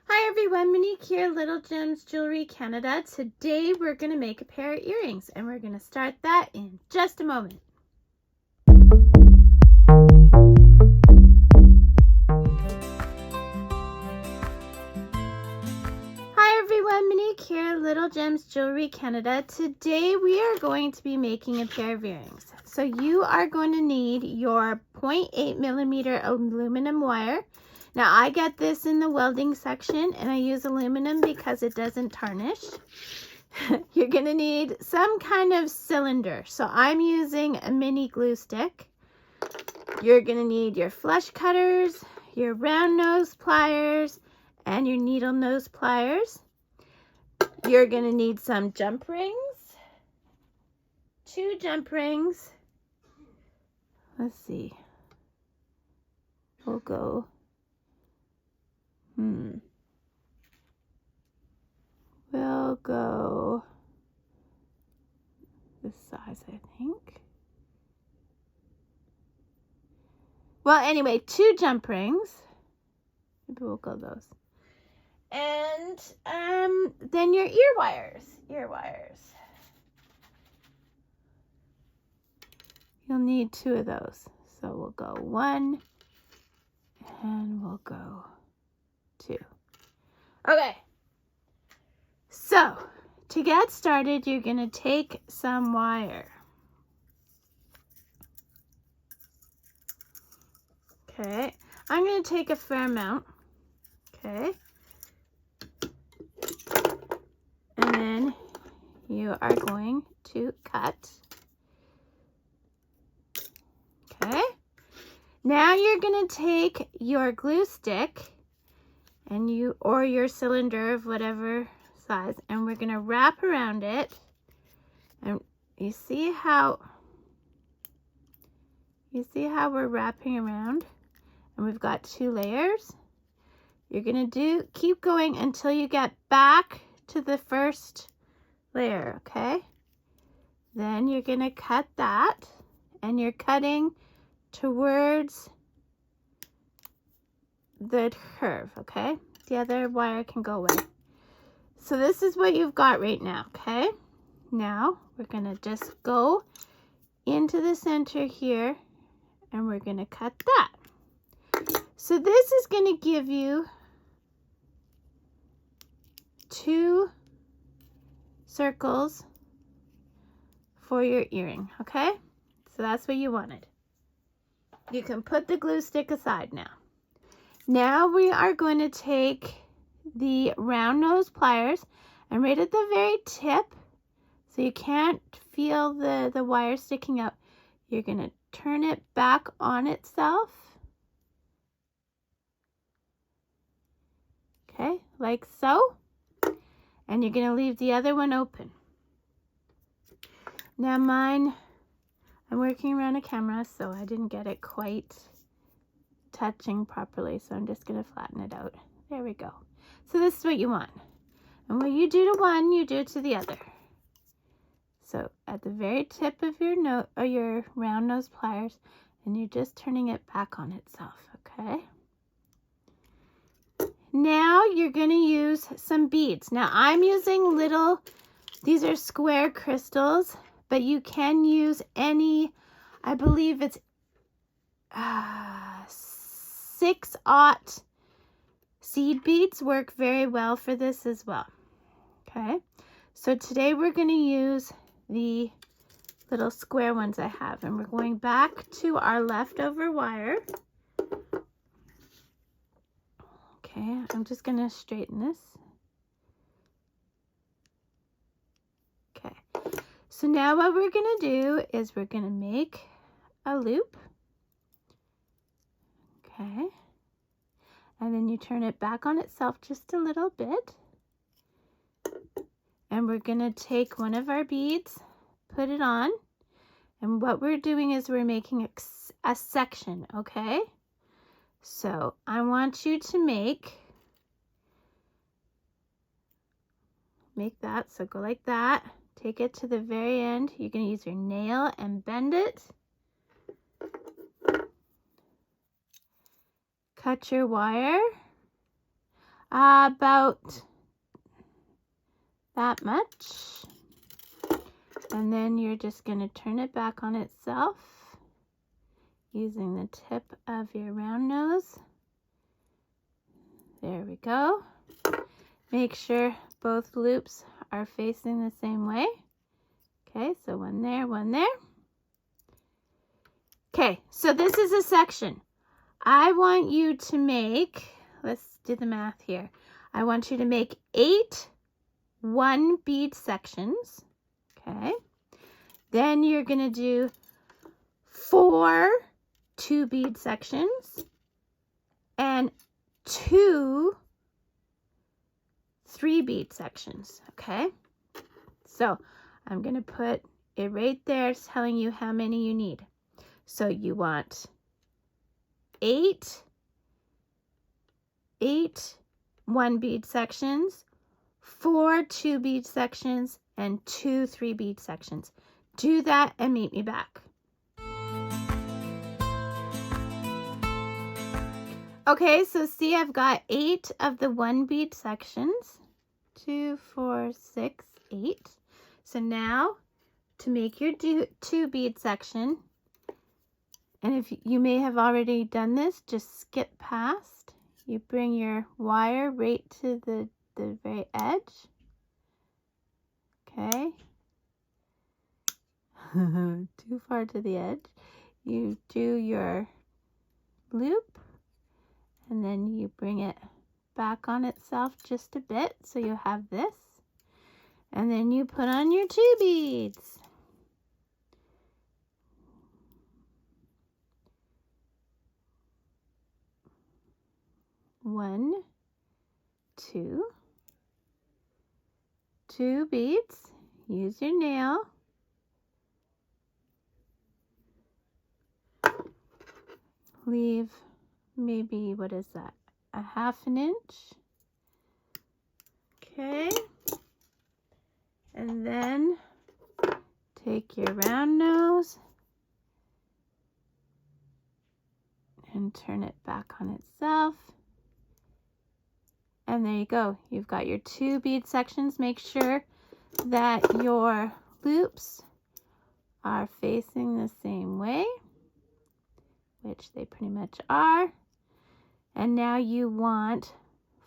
Hi everyone, Monique here, Little Gems Jewelry Canada. Today we're going to make a pair of earrings and we're going to start that in just a moment. Hi everyone, Monique here, Little Gems Jewelry Canada. Today we are going to be making a pair of earrings. So you are going to need your 0.8 millimeter aluminum wire. Now I get this in the welding section and I use aluminum because it doesn't tarnish. You're going to need some kind of cylinder. So I'm using a mini glue stick. You're going to need your flush cutters, your round nose pliers, and your needle nose pliers. You're going to need some jump rings, 2 jump rings. Let's see. We'll go. We'll go this size, I think. Well, anyway, 2 jump rings. Maybe we'll go those. And then your ear wires. You'll need 2 of those. So we'll go 1 and we'll go 2. Okay. So, to get started, you're going to take some wire. Okay. I'm going to take a fair amount. Okay. And then you are going to cut. Okay. Now you're going to take your glue stick and or your cylinder of whatever size, and we're going to wrap around it. And you see how we're wrapping around, and we've got 2 layers. You're going to keep going until you get back to the first layer, okay? Then you're going to cut that, and you're cutting towards the curve, okay? The other wire can go away. So this is what you've got right now, okay? Now we're going to just go into the center here and we're going to cut that. So this is going to give you 2 circles for your earring, okay? So that's what you wanted. You can put the glue stick aside now. Now we are going to take the round nose pliers, and right at the very tip, so you can't feel the wire sticking out, you're going to turn it back on itself. Okay, like so. And you're going to leave the other one open. Now mine, I'm working around a camera, so I didn't get it quite touching properly, so I'm just going to flatten it out. There we go. So this is what you want. And what you do to one, you do it to the other. So at the very tip of your round nose pliers, and you're just turning it back on itself, okay? Now you're going to use some beads. Now I'm using these are square crystals, but you can use any, I believe it's 6/0 seed beads work very well for this as well. Okay, so today we're going to use the little square ones I have, and we're going back to our leftover wire. Okay, I'm just going to straighten this. Okay, so now what we're going to do is we're going to make a loop. Okay, and then you turn it back on itself just a little bit. And we're going to take one of our beads, put it on, and what we're doing is we're making a section, okay? So I want you to make that. So go like that. Take it to the very end. You're going to use your nail and bend it. cut your wire about that much, and then you're just going to turn it back on itself using the tip of your round nose. There we go. Make sure both loops are facing the same way. Okay, so one there, one there. Okay, so this is a section. I want you to make, let's do the math here. I want you to make 8 1 bead sections. Okay, then you're going to do 4 2 bead sections and 2 3 bead sections. Okay, so I'm going to put it right there telling you how many you need. So you want 8 1 bead sections, 4 2 bead sections, and 2 3 bead sections. Do that and meet me back. Okay, so see, I've got 8 of the 1 bead sections. 2, 4, 6, 8. So now to make your 2 bead section, and if you may have already done this, just skip past. You bring your wire right to the very edge. Okay. Too far to the edge. You do your loop, and then you bring it back on itself just a bit, so you have this. And then you put on your 2 beads. One, 2, 2 beads. Use your nail. Leave maybe, what is that, a 1/2 inch. Okay. And then take your round nose and turn it back on itself. And there you go. You've got your 2 bead sections. Make sure that your loops are facing the same way, which they pretty much are. And now you want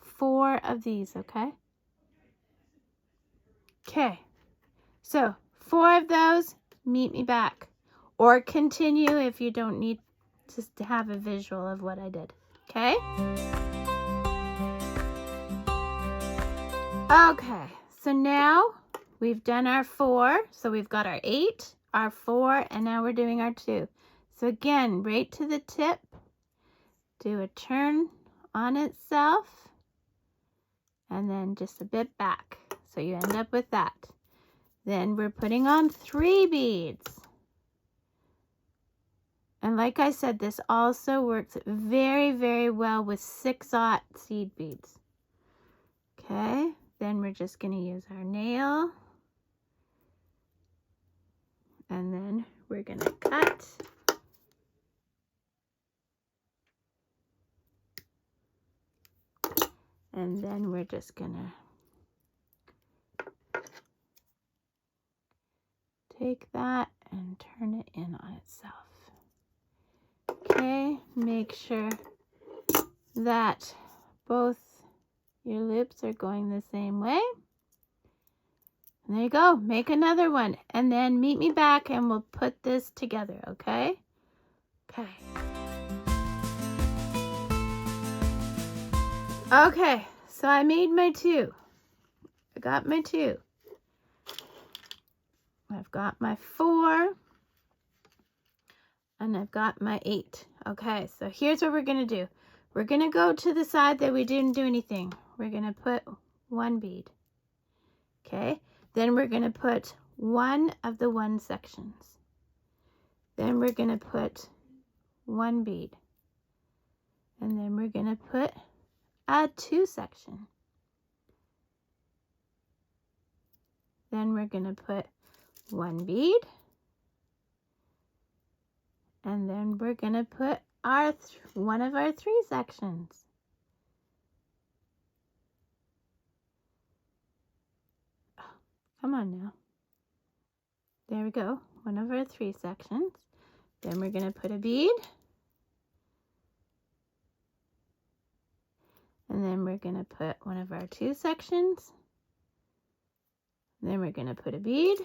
4 of these, okay? Okay, so 4 of those, meet me back. Or continue if you don't need just to have a visual of what I did, okay? Okay, so now we've done our 4. So we've got our 8, our 4, and now we're doing our 2. So again, right to the tip, do a turn on itself, and then just a bit back. So you end up with that. Then we're putting on 3 beads. And like I said, this also works very, very well with 6/0 seed beads. Okay, then we're just going to use our nail. And then we're going to cut. And then we're just going to take that and turn it in on itself. Okay, make sure that both your loops are going the same way. And there you go, make another one, and then meet me back and we'll put this together, okay? Okay. Okay, so I made my 2. I got my 2. I've got my 4. And I've got my 8. Okay, so here's what we're going to do. We're going to go to the side that we didn't do anything. We're going to put 1 bead. Okay, then we're going to put 1 of the 1 sections. Then we're going to put 1 bead. And then we're going to put a 2 section. Then we're going to put 1 bead. And then we're going to put one of our 3 sections. Come on now. There we go. One of our 3 sections. Then we're going to put a bead. And then we're going to put one of our 2 sections. Then we're going to put a bead.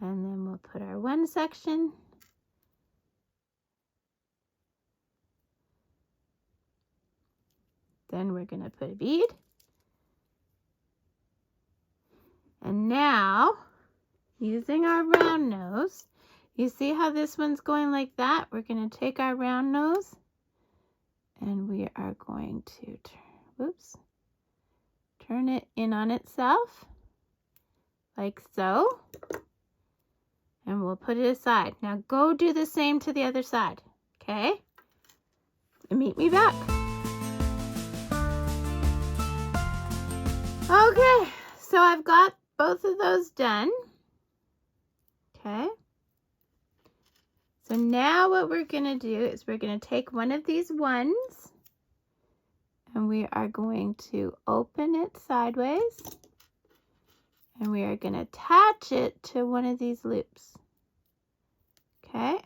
And then we'll put our 1 section. Then we're going to put a bead. And now, using our round nose, you see how this one's going like that? We're going to take our round nose and we are going to turn it in on itself like so. And we'll put it aside. Now go do the same to the other side, okay? And meet me back. Okay, so I've got both of those done. Okay. So now what we're going to do is we're going to take one of these ones and we are going to open it sideways and we are going to attach it to one of these loops. Okay.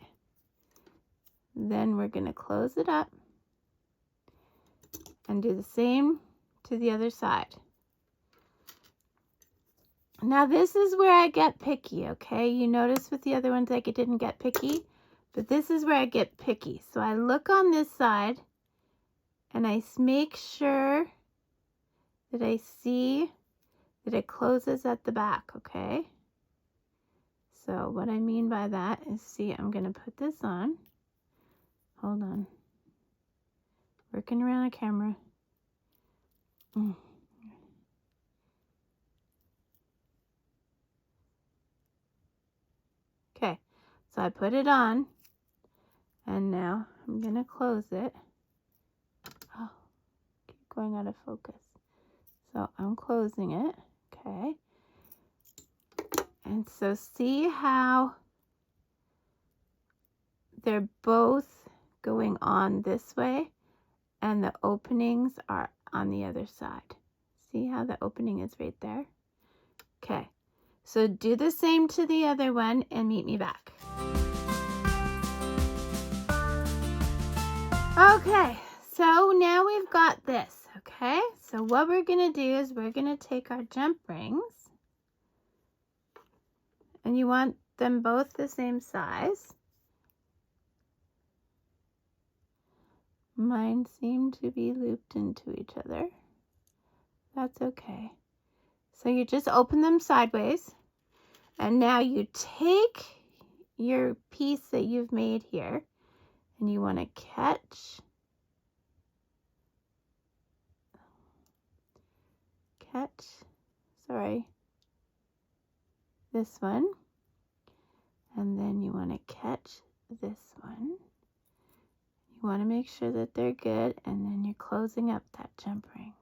Then we're going to close it up and do the same to the other side. Now this is where I get picky, okay? You notice with the other ones I didn't get picky, but this is where I get picky. So I look on this side and I make sure that I see that it closes at the back, okay? So what I mean by that is, see, I'm going to put this on. Hold on. Working around the camera. Okay, so I put it on, and now I'm going to close it. Oh, keep going out of focus. So I'm closing it, okay. And so see how they're both going on this way, and the openings are on the other side. See how the opening is right there? Okay. So do the same to the other one and meet me back. Okay, so now we've got this, okay? So what we're going to do is we're going to take our jump rings, and you want them both the same size. Mine seem to be looped into each other. That's okay. So you just open them sideways. And now you take your piece that you've made here and you want to catch this one, and then you want to catch this one. You want to make sure that they're good, and then you're closing up that jump ring.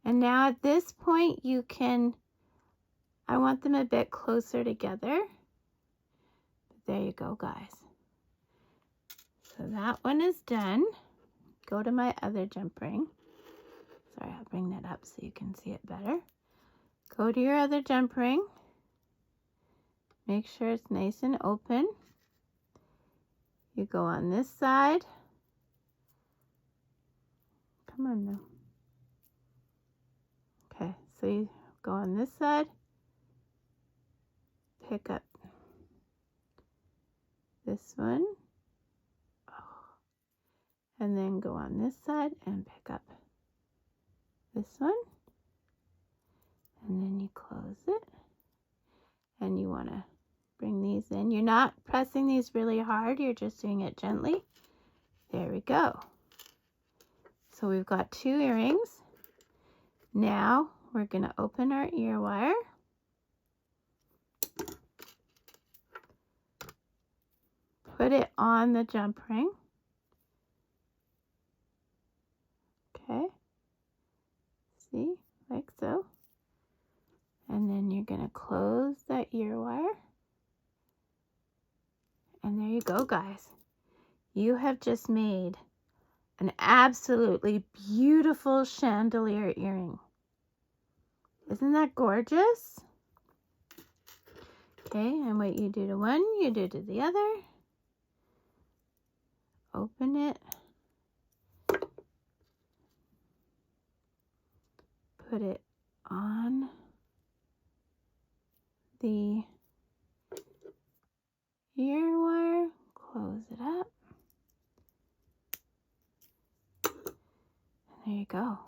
And now at this point I want them a bit closer together. But there you go, guys. So that one is done. Go to my other jump ring. Sorry, I'll bring that up so you can see it better. Go to your other jump ring. Make sure it's nice and open. You go on this side. Come on now. Okay, so you go on this side. Pick up this one. And then go on this side and pick up this one. And then you close it. And you want to bring these in. You're not pressing these really hard. You're just doing it gently. There we go. So we've got 2 earrings. Now we're going to open our ear wire. Put it on the jump ring. Okay. See, like so. And then you're going to close that ear wire. And there you go, guys. You have just made an absolutely beautiful chandelier earring. Isn't that gorgeous? Okay, and what you do to one, you do to the other. Open it. Put it on the ear wire. Close it up. There you go.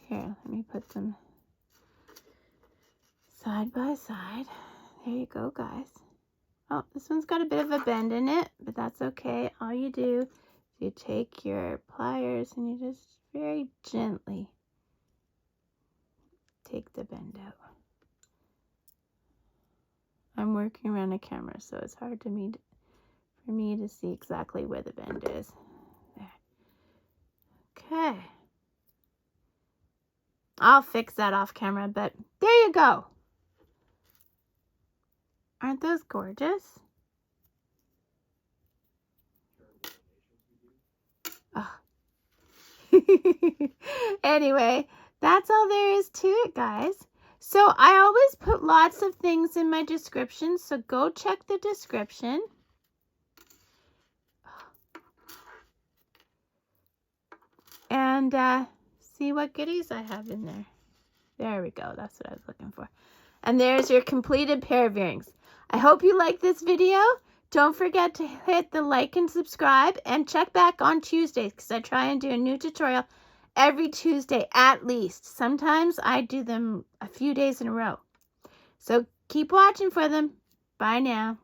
Here, let me put them side by side. There you go, guys. Oh, this one's got a bit of a bend in it, but that's okay. All you do is you take your pliers and you just very gently take the bend out. I'm working around a camera, so it's hard for me to see exactly where the bend is. There. Okay. I'll fix that off camera, but there you go. Aren't those gorgeous? Oh. Anyway, that's all there is to it, guys. So I always put lots of things in my description, so go check the description. And see what goodies I have in there. There we go. That's what I was looking for. And there's your completed pair of earrings. I hope you liked this video. Don't forget to hit the like and subscribe, and check back on Tuesdays because I try and do a new tutorial every Tuesday at least. Sometimes I do them a few days in a row. So keep watching for them. Bye now.